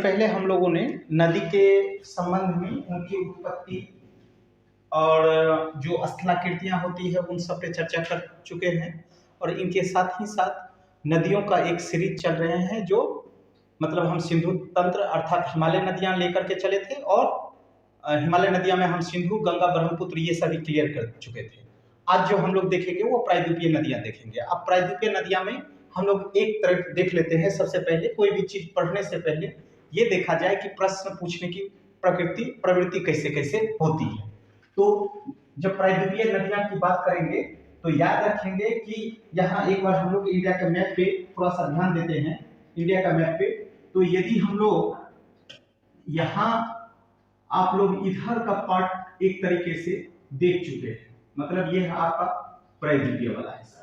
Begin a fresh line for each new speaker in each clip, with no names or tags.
पहले हम लोगों ने नदी के संबंध में उनकी उत्पत्ति और जो स्थलाकृतियाँ होती है उन सब पे चर्चा कर चुके हैं, और इनके साथ ही साथ नदियों का एक सीरीज चल रहे हैं जो मतलब हम सिंधु तंत्र अर्थात हिमालय नदियाँ लेकर के चले थे, और हिमालय नदियाँ में हम सिंधु, गंगा, ब्रह्मपुत्र ये सभी क्लियर कर चुके थे। आज जो हम लोग देखेंगे वो प्रायद्वीपीय नदियाँ देखेंगे। अब प्रायद्वीपीय नदियाँ में हम लोग एक तरफ देख लेते हैं। सबसे पहले कोई भी चीज पढ़ने से पहले ये देखा जाए कि प्रश्न पूछने की प्रवृत्ति कैसे कैसे होती है। तो जब प्रायद्वीपीय नदियाँ की बात करेंगे तो याद रखेंगे कि यहाँ एक बार हम लोग इंडिया के मैप पे थोड़ा सा ध्यान देते हैं। इंडिया का मैप पे तो यदि हम लोग यहाँ आप लोग इधर का पार्ट एक तरीके से देख चुके हैं, मतलब ये है आपका प्रायद्वीपीय वाला हिस्सा।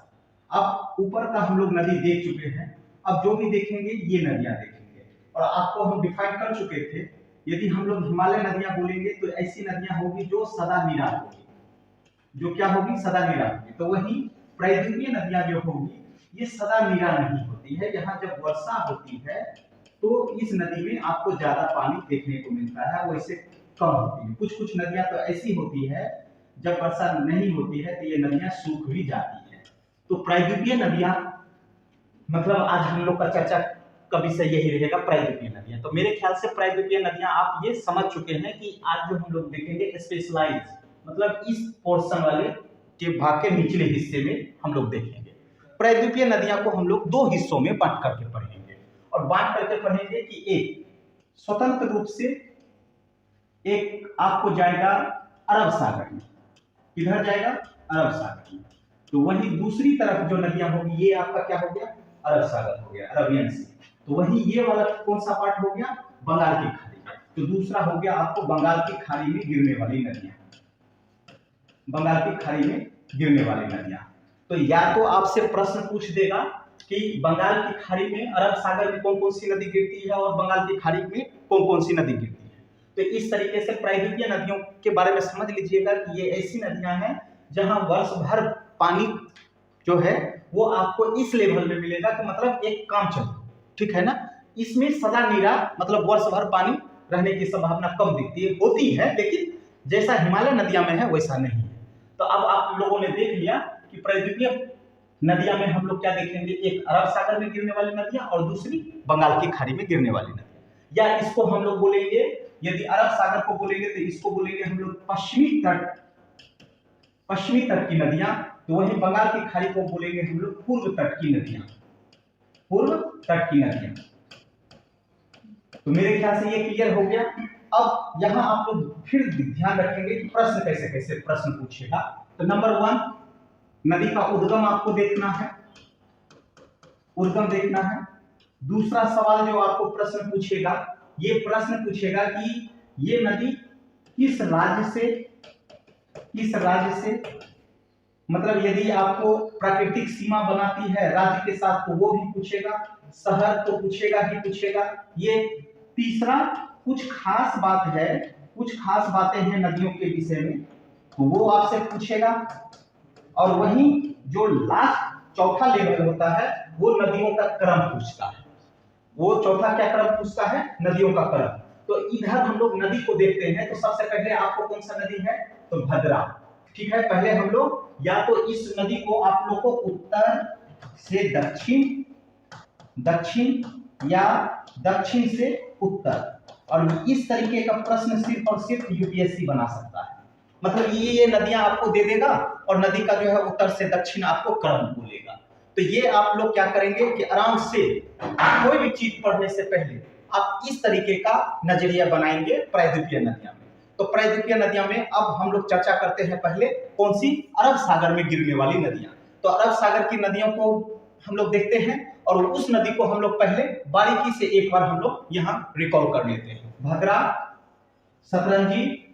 अब ऊपर का हम लोग नदी देख चुके हैं, अब जो भी देखेंगे ये नदियां देखेंगे, और आपको हम डिफाइन कर चुके थे। यदि हम लोग हिमालय नदियां बोलेंगे तो ऐसी नदियां होगी जो सदा नीरा होगी, जो क्या होगी, सदा नीरा होगी। तो वही प्रायद्वीपीय नदियां जो होगी ये सदा नीरा नहीं होती है। यहाँ जब वर्षा होती है तो इस नदी में आपको ज्यादा पानी देखने को मिलता है, वैसे कम होती है। कुछ कुछ नदियां तो ऐसी होती है जब वर्षा नहीं होती है तो ये नदियां सूख भी जाती है। तो प्रायद्वीपीय नदियां मतलब आज हम लोग का चर्चा का विषय यही रहेगा, प्रायद्वीपीय नदियां। तो मेरे ख्याल से प्रायद्वीपीय नदियां आप ये समझ चुके हैं कि आज जो हम लोग देखेंगे स्पेशलाइज मतलब इस पोर्शन वाले के भाग के निचले हिस्से में हम लोग देखेंगे। प्रायद्वीपीय नदियां को हम लोग दो हिस्सों में बांट करके पढ़ेंगे, और बांट करके पढ़ेंगे कि एक स्वतंत्र रूप से एक आपको जाएगा अरब सागर में, किधर जाएगा, अरब सागर में। तो वही दूसरी तरफ जो नदियां होगी ये आपका क्या हो गया, अरब सागर हो गया, अरबियन सी। तो वही ये वाला कौन सा पार्ट हो गया, बंगाल की खाड़ी। तो दूसरा हो गया आपको बंगाल की खाड़ी में गिरने वाली नदियां, बंगाल की खाड़ी में गिरने वाली नदियां। तो या तो आपसे प्रश्न पूछ देगा कि बंगाल की खाड़ी में, अरब सागर में कौन कौन सी नदी गिरती है और बंगाल की खाड़ी में कौन कौन सी नदी गिरती है। तो इस तरीके से प्रायद्वीपीय नदियों के बारे में समझ लीजिएगा कि ये ऐसी नदियां हैं जहां वर्ष भर पानी जो है वो आपको इस लेवल में मिलेगा कि मतलब एक काम चले, ठीक है ना। इसमें सदा नीरा मतलब वर्ष भर पानी रहने की संभावना कम दिखती है, होती है, लेकिन जैसा हिमालय नदियां में है वैसा नहीं है। तो अब आप लोगों ने देख लिया कि प्रायद्वीपीय नदियां में हम लोग क्या देखेंगे, एक अरब सागर में गिरने वाली नदियां और दूसरी बंगाल की खाड़ी में गिरने वाली नदियां। या इसको हम लोग बोलेंगे, यदि अरब सागर को बोलेंगे तो इसको बोलेंगे हम लोग पश्चिमी तट की नदियां। तो वही बंगाल की खाड़ी को बोलेंगे हम लोग पूर्व तट की नदियां, पूर्व तट की नदियां। तो मेरे ख्याल से ये क्लियर हो गया। अब यहाँ आप लोग फिर ध्यान रखेंगे कि प्रश्न कैसे कैसे प्रश्न पूछेगा। तो नंबर 1 नदी का उद्गम आपको देखना है, उद्गम देखना है। दूसरा सवाल जो आपको प्रश्न पूछेगा, ये प्रश्न पूछेगा कि ये नदी किस राज्य से मतलब यदि आपको प्राकृतिक सीमा बनाती है राज्य के साथ तो वो भी पूछेगा, शहर तो पूछेगा ही पूछेगा। ये तीसरा कुछ खास बात है, कुछ खास बातें हैं नदियों के विषय में तो वो आपसे पूछेगा। और वही जो लास्ट चौथा लेवल होता है वो नदियों का क्रम पूछता है। वो चौथा क्या क्रम पूछता है, नदियों का क्रम। तो इधर हम लोग नदी को देखते हैं तो सबसे पहले आपको कौन सा नदी है, तो भद्रा, ठीक है। पहले हम लोग या तो इस नदी को आप लोग को उत्तर से दक्षिण या दक्षिण से उत्तर, और इस तरीके का प्रश्न सिर्फ और सिर्फ यूपीएससी बना सकता है। मतलब ये नदियां आपको दे देगा और नदी का जो है उत्तर से दक्षिण आपको क्रम बोलेगा। तो ये आप लोग क्या करेंगे कि आराम से कोई भी चीज पढ़ने से पहले आप इस तरीके का नजरिया बनाएंगे प्रायद्वीपीय नदियां में। तो प्रायद्वीपीय नदियां में अब हम लोग चर्चा करते हैं पहले कौन सी, अरब सागर में गिरने वाली नदियां। तो अरब सागर की नदियों को हम लोग देखते हैं और उस नदी को हम लोग पहले बारीकी से एक बार हम लोग यहाँ रिकॉल कर लेते हैं। भद्रा, सतरंजी,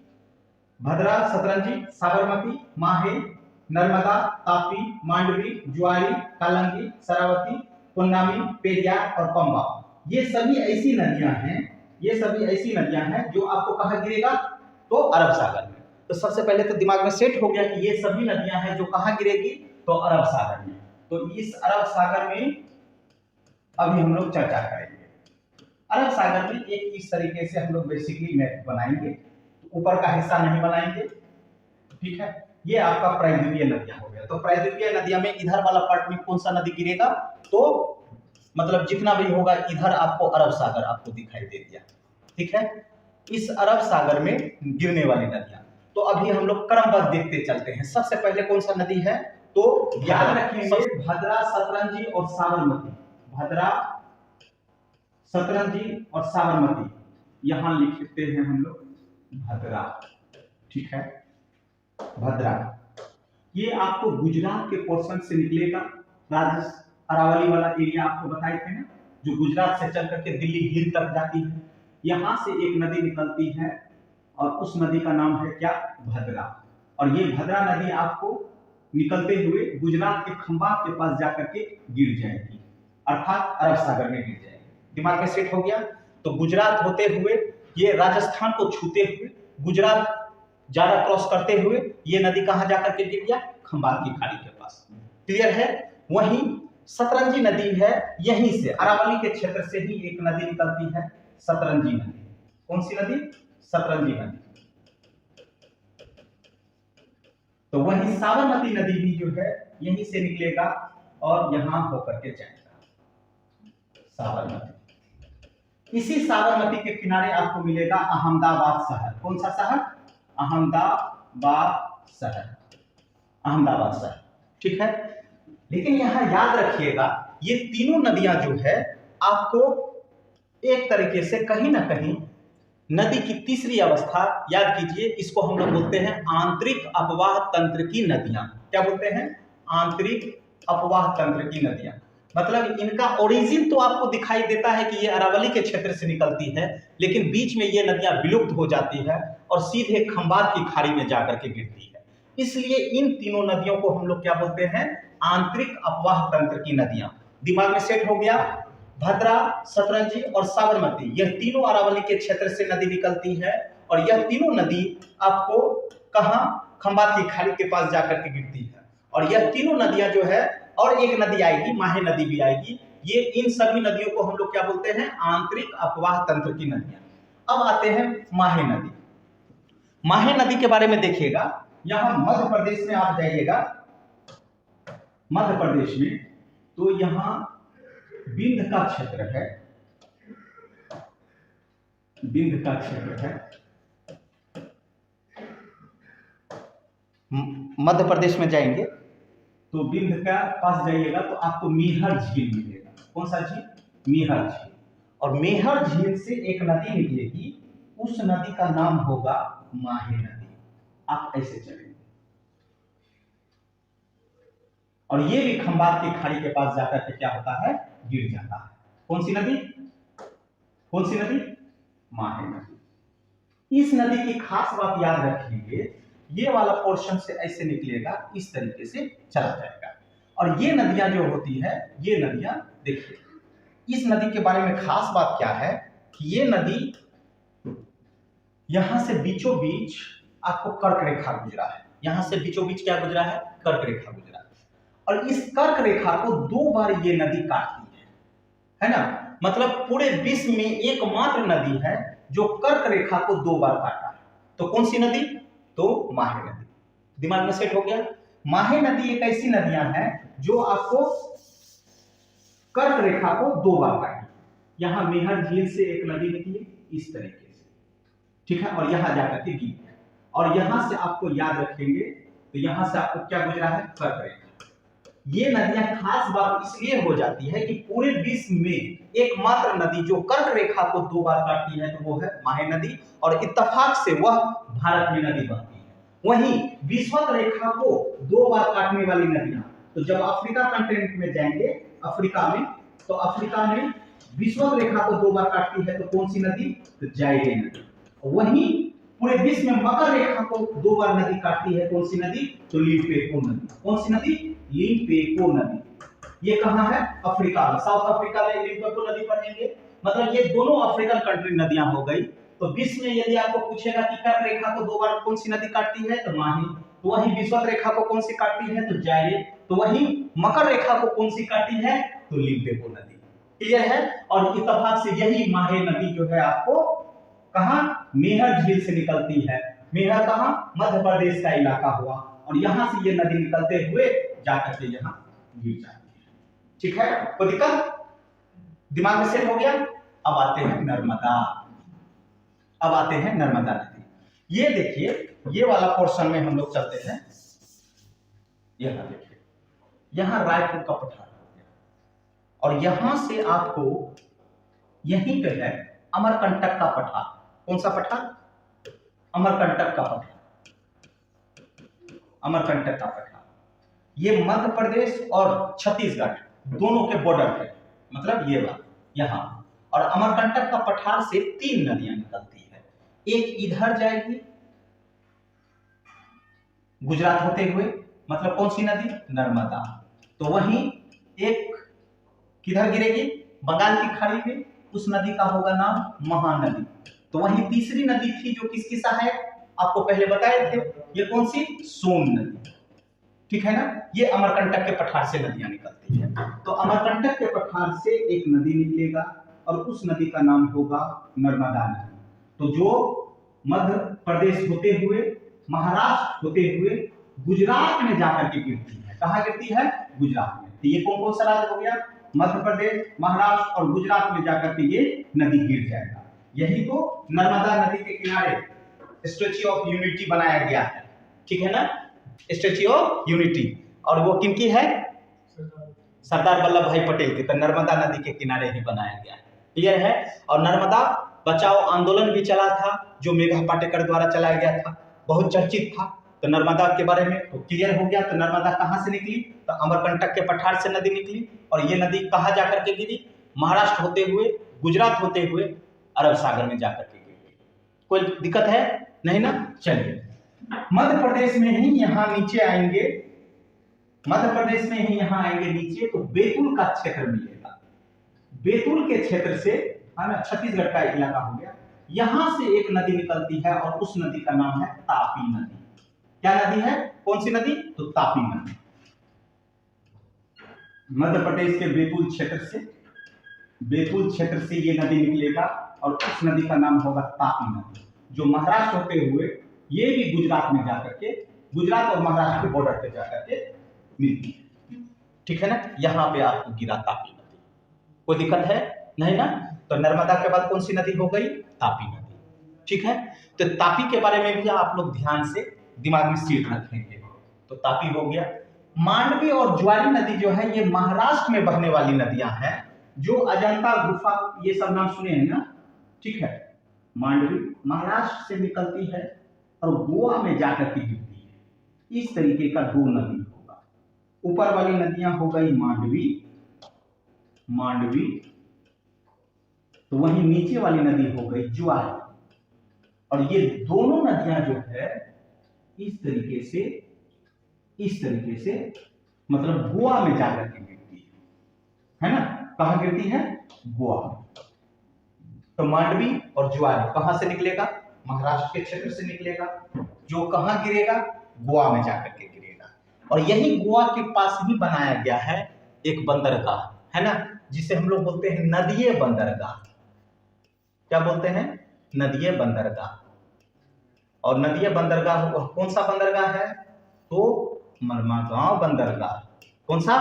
साबरमती, माहे, नर्मदा, तापी, मांडवी, ज्वारी, कालंगी, शरावती, कोन्नामी, पेरियार और पंबा। ये सभी ऐसी नदियां हैं जो आपको कहाँ गिरेगा, तो अरब सागर में। तो सबसे पहले तो दिमाग में सेट हो गया कि ये सभी नदियां हैं जो कहाँ गिरेगी, तो अरब सागर में। तो इस अरब सागर में अभी हम लोग चर्चा करेंगे। अरब सागर में एक इस तरीके से हम लोग बेसिकली मैप बनाएंगे, ऊपर का हिस्सा नहीं बनाएंगे, ठीक है। ये आपका प्रायद्वीपीय नदियां हो गया। तो प्रायद्वीपीय नदियां में इधर वाला पार्ट में कौन सा नदी गिरेगा, तो मतलब जितना भी होगा इधर आपको अरब सागर आपको दिखाई दे दिया, ठीक है। इस अरब सागर में गिरने वाली नदियां, तो अभी हम लोग क्रमबद्ध देखते चलते हैं। सबसे पहले कौन सा नदी है, तो याद रखेंगे भद्रा, सतरंजी और साबरमती। भद्रा, सतरंजी और साबरमती, यहां लिखते हैं हम लोग भद्रा, ठीक है। भद्रा ये आपको गुजरात के पोर्शन से निकलेगा। राजस्थान अरावली वाला एरिया आपको बताए थे ना, जो गुजरात से चल करके दिल्ली हिल तक जाती है। यहां से एक नदी निकलती है और उस नदी का नाम है क्या, भद्रा। और ये भद्रा नदी आपको निकलते हुए गुजरात के खंबात के पास जाकर के गिर जाएगी, अर्थात अरब सागर में गिर जाएगी। दिमाग में सेट हो गया। तो गुजरात होते हुए ये राजस्थान को छूते हुए गुजरात ज्यादा क्रॉस करते हुए ये नदी कहां जाकर के गिर गया, खंबात की खाड़ी के पास। क्लियर है। वहीं सतरंजी नदी है, यहीं से अरावली के क्षेत्र से ही एक नदी निकलती है, सतरंजी नदी। कौन सी नदी, सतरंजी नदी। तो वहीं साबरमती नदी भी जो है यहीं से निकलेगा और यहां होकर के जाएगा साबरमती। इसी साबरमती के किनारे आपको मिलेगा अहमदाबाद शहर। कौन सा शहर, अहमदाबाद शहर, अहमदाबाद शहर, ठीक है। लेकिन यहां याद रखिएगा ये तीनों नदियां जो है आपको एक तरीके से कहीं ना कहीं नदी की तीसरी अवस्था, याद कीजिए इसको हम लोग बोलते हैं आंतरिक अपवाह तंत्र की नदियां। क्या बोलते हैं, आंतरिक अपवाह तंत्र की नदियां। मतलब इनका ओरिजिन तो आपको दिखाई देता है कि ये अरावली के क्षेत्र से निकलती है, लेकिन बीच में ये नदियां विलुप्त हो जाती है और सीधे खंबात की खाड़ी में जाकर के गिरती है। इसलिए इन तीनों नदियों को हम लोग क्या बोलते हैं, आंतरिक अपवाह तंत्र की नदियां। दिमाग में सेट हो गया। भद्रा, सतरंजी और साबरमती, यह तीनों अरावली के क्षेत्र से नदी निकलती है और यह तीनों नदी आपको कहां, खंबात की खाड़ी के पास जाकर के गिरती है। और यह तीनों नदियां जो है, और एक नदी आएगी, माहे नदी भी आएगी, ये इन सभी नदियों को हम लोग क्या बोलते हैं, आंतरिक अपवाह तंत्र की नदियां। अब आते हैं माहे नदी। माहे नदी के बारे में देखिएगा, यहां मध्य प्रदेश में आप जाइएगा, मध्य प्रदेश में, तो यहां बिंद का क्षेत्र है, बिंद का क्षेत्र है। मध्य प्रदेश में जाएंगे तो बिंद का पास जाइएगा तो आपको मेहर झील मिलेगा। कौन सा झील, मेहर झील। और मेहर झील से एक नदी निकलेगी, उस नदी का नाम होगा माहे नदी। आप ऐसे चलेंगे और ये भी खंबात की खाड़ी के पास जाकर के क्या होता है, गिर जाता है। कौन सी नदी, कौन सी नदी, माहे नदी। इस नदी की खास बात याद रखेंगे, ये वाला पोर्शन से ऐसे निकलेगा, इस तरीके से चला जाएगा। और ये नदियां जो होती है, ये नदियां देखिए, इस नदी के बारे में खास बात क्या है कि ये नदी यहां से बीचों बीच आपको कर्क रेखा गुजरा है, यहां से बीचों बीच क्या गुजरा है, कर्क रेखा गुजरा है। और इस कर्क रेखा को 2 बार ये नदी काटती है ना। मतलब पूरे विश्व में एकमात्र नदी है जो कर्क रेखा को 2 बार काटा है। तो कौन सी नदी, तो माहे नदी। दिमाग में सेट हो गया। माहे नदी एक ऐसी नदियां हैं जो आपको कर्क रेखा को 2 बार काटी। यहां मेहर झील से एक नदी निकली इस तरीके से, ठीक है, और यहां जाकर के गिरी। और यहां से आपको याद रखेंगे तो यहां से आपको क्या गुजरा है, कर्क रेखा। ये नदियां खास बात इसलिए हो जाती है कि पूरे विश्व में एकमात्र नदी जो कर्क रेखा को 2 बार काटती है तो वो है माहे नदी, और इत्तेफाक से वह भारत में नदी बहती है। वहीं विषुवत रेखा को 2 बार काटने वाली नदियां, तो जब अफ्रीका कंटिनेंट में जाएंगे, अफ्रीका में, तो अफ्रीका में विषुवत रेखा को 2 बार काटती है तो कौन सी नदी, तो जायरे नदी। वहीं पूरे विश्व में मकर रेखा को 2 बार नदी काटती है, कौन सी नदी, तो लिम्पोपो नदी। कौन सी नदी, लिम्पोपो नदी। ये कहां है, अफ्रीका में, साउथ अफ्रीका में लिम्पोपो नदी पढ़ेंगे। मतलब ये दोनों अफ्रीकन कंट्री नदियां हो गई। तो विश्व में यदि आपको पूछेगा कि कर्क रेखा को 2 बार कौन सी नदी काटती है, तो माहे। तो वहीं विषुवत रेखा को कौन सी काटती है, तो जायरे। तो वहीं मकर रेखा को कौन सी काटती है, तो लिम्पोपो नदी। क्लियर है। और इत्तेफाक से यही माहे नदी जो है आपको कहाँ, मेहर झील से निकलती है। मेहर कहाँ, मध्य प्रदेश का इलाका हुआ, और यहां से ये नदी निकलते हुए जाकर के यहाँ गिर जाती है। ठीक है, कोई दिक्कत, दिमाग में सेट हो गया। अब आते हैं नर्मदा। अब आते हैं नर्मदा नदी। ये देखिए, ये वाला पोर्शन में हम लोग चलते हैं। यहां देखिए, यहां रायपुर का पठार हो गया, और यहां से आपको यहीं पे है अमरकंटक का पठार। कौन सा पठार, अमरकंटक का पठार, अमरकंटक का पठार। ये मध्य प्रदेश और छत्तीसगढ़ दोनों के बॉर्डर पे, मतलब ये बात यहां। और अमरकंटक का पठार से 3 नदियां निकलती है। एक इधर जाएगी गुजरात होते हुए, मतलब कौन सी नदी, नर्मदा। तो वहीं एक किधर गिरेगी, बंगाल की खाड़ी में, उस नदी का होगा नाम महानदी। तो वहीं तीसरी नदी थी जो किसकी सहायक, आपको पहले बताए थे, ये कौन सी, सोन नदी। ठीक है ना। ये अमरकंटक के पठार से नदियां निकलती है। तो अमरकंटक के पठार से एक नदी निकलेगा, और उस नदी का नाम होगा नर्मदा नदी। तो जो मध्य प्रदेश होते हुए, महाराष्ट्र होते हुए गुजरात में जाकर के गिरती है। कहाँ गिरती है, गुजरात में। तो ये कौन कौन सा राज्य हो गया, मध्य प्रदेश, महाराष्ट्र और गुजरात में जाकर के ये नदी गिर जाएगा। यही तो नर्मदा नदी के किनारे स्टैच्यू ऑफ यूनिटी बनाया गया है। ठीक है ना, स्टैच्यू ऑफ यूनिटी। और वो किनकी है, सरदार वल्लभ भाई पटेल की। तो नर्मदा नदी के किनारे ही बनाया गया है। क्लियर है। और नर्मदा बचाओ आंदोलन भी चला था, जो मेघा पाटेकर द्वारा चलाया गया था, बहुत चर्चित था। तो नर्मदा के बारे में तो क्लियर हो गया। तो नर्मदा कहां से निकली, तो अमरकंटक के पठार से नदी निकली, और ये नदी कहां जाकर के गिरी, महाराष्ट्र होते हुए, गुजरात होते हुए अरब सागर में जाकर के गिरी। कोई दिक्कत है नहीं ना। चलिए, मध्य प्रदेश में ही यहाँ नीचे आएंगे, मध्य प्रदेश में ही यहाँ आएंगे नीचे, तो बैतूल का क्षेत्र मिलेगा। बैतूल के क्षेत्र से, है ना, छत्तीसगढ़ का इलाका हो गया। यहां से एक नदी निकलती है, और उस नदी का नाम है तापी नदी। क्या नदी है, कौन सी नदी, तो तापी नदी। मध्य प्रदेश के बैतूल क्षेत्र से, बैतूल क्षेत्र से ये नदी निकलेगा, और उस नदी का नाम होगा तापी नदी, जो महाराष्ट्र होते हुए ये भी गुजरात में जाकर के, गुजरात और महाराष्ट्र के बॉर्डर पे जाकर के मिलती है। ठीक है ना। यहाँ पे आपको गिरा तापी नदी। कोई दिक्कत है नहीं ना। तो नर्मदा के बाद कौन सी नदी हो गई, तापी नदी। ठीक है। तो तापी के बारे में भी आप लोग ध्यान से दिमाग में सीट रखेंगे। तो तापी हो गया। मांडवी और ज्वारी नदी जो है, ये महाराष्ट्र में बहने वाली नदियां हैं, जो अजंता गुफा, ये सब नाम सुने हैं ना। ठीक है। मांडवी महाराष्ट्र से निकलती है और गोवा में जाकर के गिरती है। इस तरीके का 2 नदी होगा। ऊपर वाली नदियां हो गई मांडवी, मांडवी, तो वहीं नीचे वाली नदी हो गई ज्वारी। और ये दोनों नदियां जो है इस तरीके से मतलब गोवा में जाकर के गिरती है ना। कहां गिरती है, गोवा में। तो मांडवी और ज्वारी कहां से निकलेगा, महाराष्ट्र के क्षेत्र से निकलेगा, जो कहां गिरेगा, गोवा में जाकर के गिरेगा। और यही गोवा के पास ही बनाया गया है एक बंदरगाह, है ना, जिसे हम लोग बोलते हैं नदीय बंदरगाह। क्या बोलते हैं, नदीय बंदरगाह। और नदीय बंदरगाह कौन सा बंदरगाह है, तो मरमागांव बंदरगाह। कौन सा,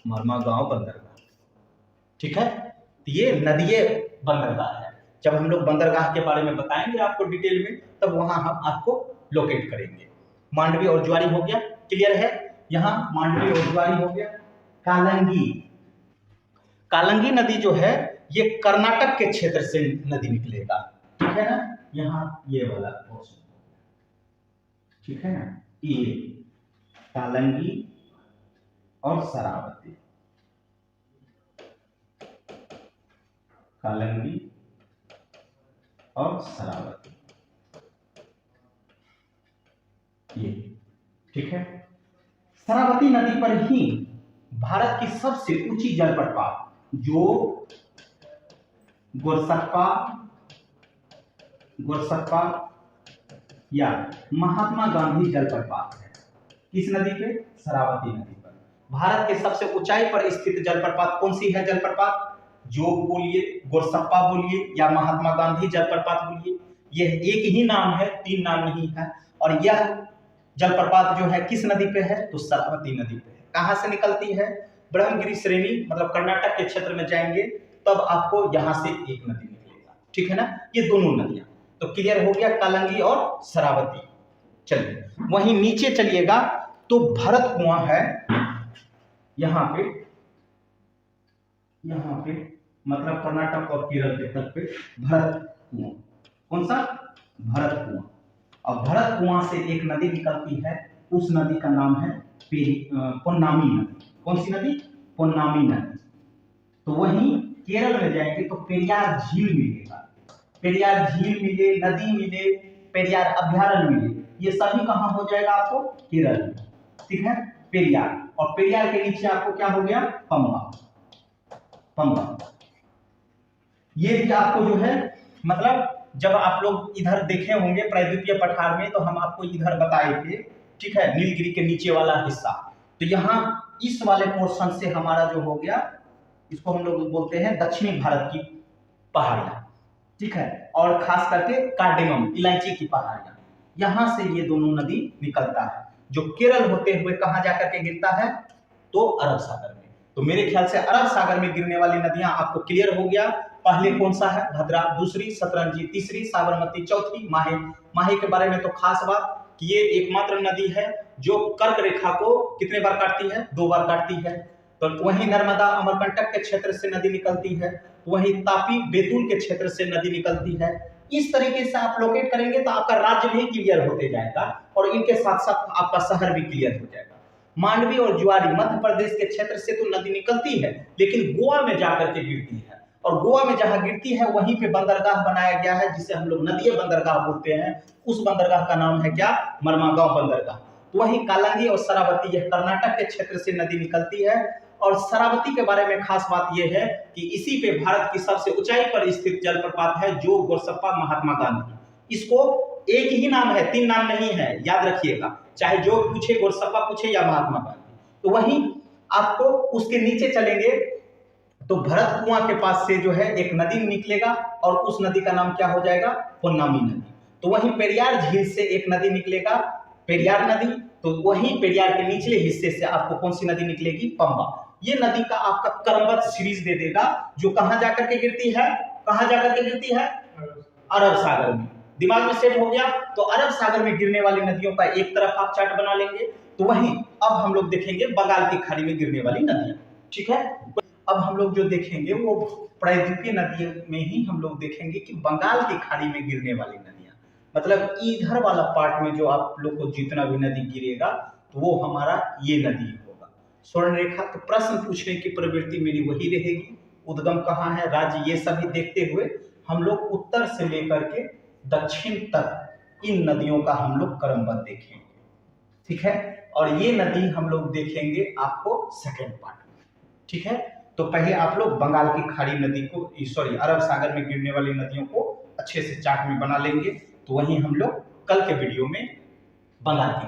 मरमागांव बंदरगाह। ठीक है। तो ये नदीय बंदरगाह है। जब हम लोग बंदरगाह के बारे में बताएंगे आपको डिटेल में, तब वहां हम आपको लोकेट करेंगे। मांडवी और ज्वारी हो गया, क्लियर है। यहां मांडवी और ज्वारी हो गया। कालंगी, कालंगी नदी जो है ये कर्नाटक के क्षेत्र से नदी निकलेगा। ठीक है ना। यहाँ ये वाला पोर्शन, ठीक है ना, ये कालंगी और शरावती, कालंगी और शरावती, ये ठीक है। शरावती नदी पर ही भारत की सबसे ऊंची जलप्रपात, जो गोरसप्पा या महात्मा गांधी जलप्रपात है। किस नदी पे, शरावती नदी पर। भारत के सबसे ऊंचाई पर स्थित जलप्रपात कौन सी है, जलप्रपात जोग बोलिए, गोरसप्पा बोलिए या महात्मा गांधी जलप्रपात बोलिए, यह एक ही नाम है, तीन नाम नहीं है। और यह जलप्रपात जो है किस नदी पे है? तो शरावती नदी पे है। कहां से निकलती है? ब्रह्मगिरी श्रेणी, मतलब कर्नाटक के क्षेत्र में जाएंगे तब आपको यहां से एक नदी निकलेगा, ठीक है ना। ये दोनों नदियां तो क्लियर हो गया, कालंगी और शरावती। चलिए वहीं नीचे चलिएगा तो भरत कुआं है यहाँ पे मतलब कर्नाटक और केरल के तट पे भरत कुआं। कौन सा? भरत कुआं। और भरत कुआं से एक नदी निकलती है, उस नदी का नाम है पोन्नामी नदी। कौन सी नदी? पोन्नामी नदी। तो वहीं केरल में जाएंगे तो पेरियार झील मिलेगा, पेरियार झील मिले, नदी मिले, पेरियार अभ्यारण्य मिले, ये सभी कहां हो जाएगा आपको? केरल में, ठीक है। पेरियार, और पेरियार के नीचे आपको क्या हो गया? पंबा। ये भी आपको जो है, मतलब जब आप लोग इधर देखे होंगे प्रायद्वीपीय पठार में तो हम आपको इधर बताए थे, ठीक है, नीलगिरी के नीचे वाला हिस्सा। तो यहाँ इस वाले पोर्शन से हमारा जो हो गया, इसको हम लोग बोलते हैं दक्षिणी भारत की पहाड़ियां, ठीक है। और खास करके कार्डेमम, इलायची की पहाड़ियां, यहां से ये दोनों नदी निकलता है, जो केरल होते हुए कहां जाकर के गिरता है? तो अरब सागर में। तो मेरे ख्याल से अरब सागर में गिरने वाली नदियां आपको क्लियर हो गया। पहले कौन सा है? भद्रा, दूसरी सतरंजी, तीसरी साबरमती, चौथी माहे। माहे के बारे में तो खास बात कि ये एकमात्र नदी है जो कर्क रेखा को कितने बार काटती है? 2 बार काटती है। तो वहीं नर्मदा अमरकंटक के क्षेत्र से नदी निकलती है, वहीं तापी बैतूल के क्षेत्र से नदी निकलती है। इस तरीके से आप लोकेट करेंगे तो आपका राज्य भी क्लियर होते जाएगा और इनके साथ साथ आपका शहर भी क्लियर हो जाएगा। मांडवी और ज्वारी मध्य प्रदेश के क्षेत्र से तो नदी निकलती है, लेकिन गोवा में जाकर के गिरती है, और गोवा में जहां गिरती है वहीं पे बंदरगाह बनाया गया है, जिसे हम लोग नदीय बंदरगाह बोलते हैं। उस बंदरगाह का नाम है क्या? मर्मागांव बंदरगाह। तो वहीं कालंगी और शरावती, यह कर्नाटक के क्षेत्र से नदी निकलती है। और शरावती के बारे में खास बात यह है कि इसी पे भारत की सबसे ऊंचाई पर स्थित जलप्रपात है, जो गोरसप्पा महात्मा गांधी। इसको एक ही नाम है, तीन नाम नहीं है, याद रखिएगा, चाहे जो पूछे, गोरसप्पा पूछे या महात्मा गांधी। तो वहीं आपको उसके नीचे चलेंगे तो भरत कुआं के पास से जो है एक नदी निकलेगा और उस नदी का नाम क्या हो जाएगा? पोन्नामी नदी। तो वहीं पेरियार झील से एक नदी निकलेगा, पेरियार नदी। तो वहीं पेरियार के निचले हिस्से से आपको कौन सी नदी निकलेगी? पंबा। ये नदी का आपका क्रमबद्ध सीरीज दे देगा, जो कहां जाकर के गिरती है? कहां जाकर के गिरती है? अरब सागर में। दिमाग में सेट हो गया। तो अरब सागर में गिरने वाली नदियों का एक तरफ आप चार्ट बना लेंगे। तो वहीं अब हम लोग देखेंगे बंगाल की खाड़ी में गिरने वाली नदियां, ठीक है। अब हम लोग जो देखेंगे वो प्रायद्वीपीय नदियों में ही हम लोग देखेंगे कि बंगाल की खाड़ी में गिरने वाली नदियां, मतलब इधर वाला पार्ट में जो आप लोग को जितना भी नदी गिरेगा तो वो हमारा ये नदी होगा, स्वर्ण रेखा। तो प्रश्न पूछने की प्रवृत्ति मेरी वही रहेगी, उद्गम कहाँ है, राज्य, ये सभी देखते हुए हम लोग उत्तर से लेकर के दक्षिण तक इन नदियों का हम लोग क्रमबद्ध देखेंगे, ठीक है। और ये नदी हम लोग देखेंगे आपको सेकेंड पार्ट में, ठीक है। तो पहले आप लोग बंगाल की खाड़ी नदी को, सॉरी, अरब सागर में गिरने वाली नदियों को अच्छे से चार्ट में बना लेंगे। तो वहीं हम लोग कल के वीडियो में बंगाल की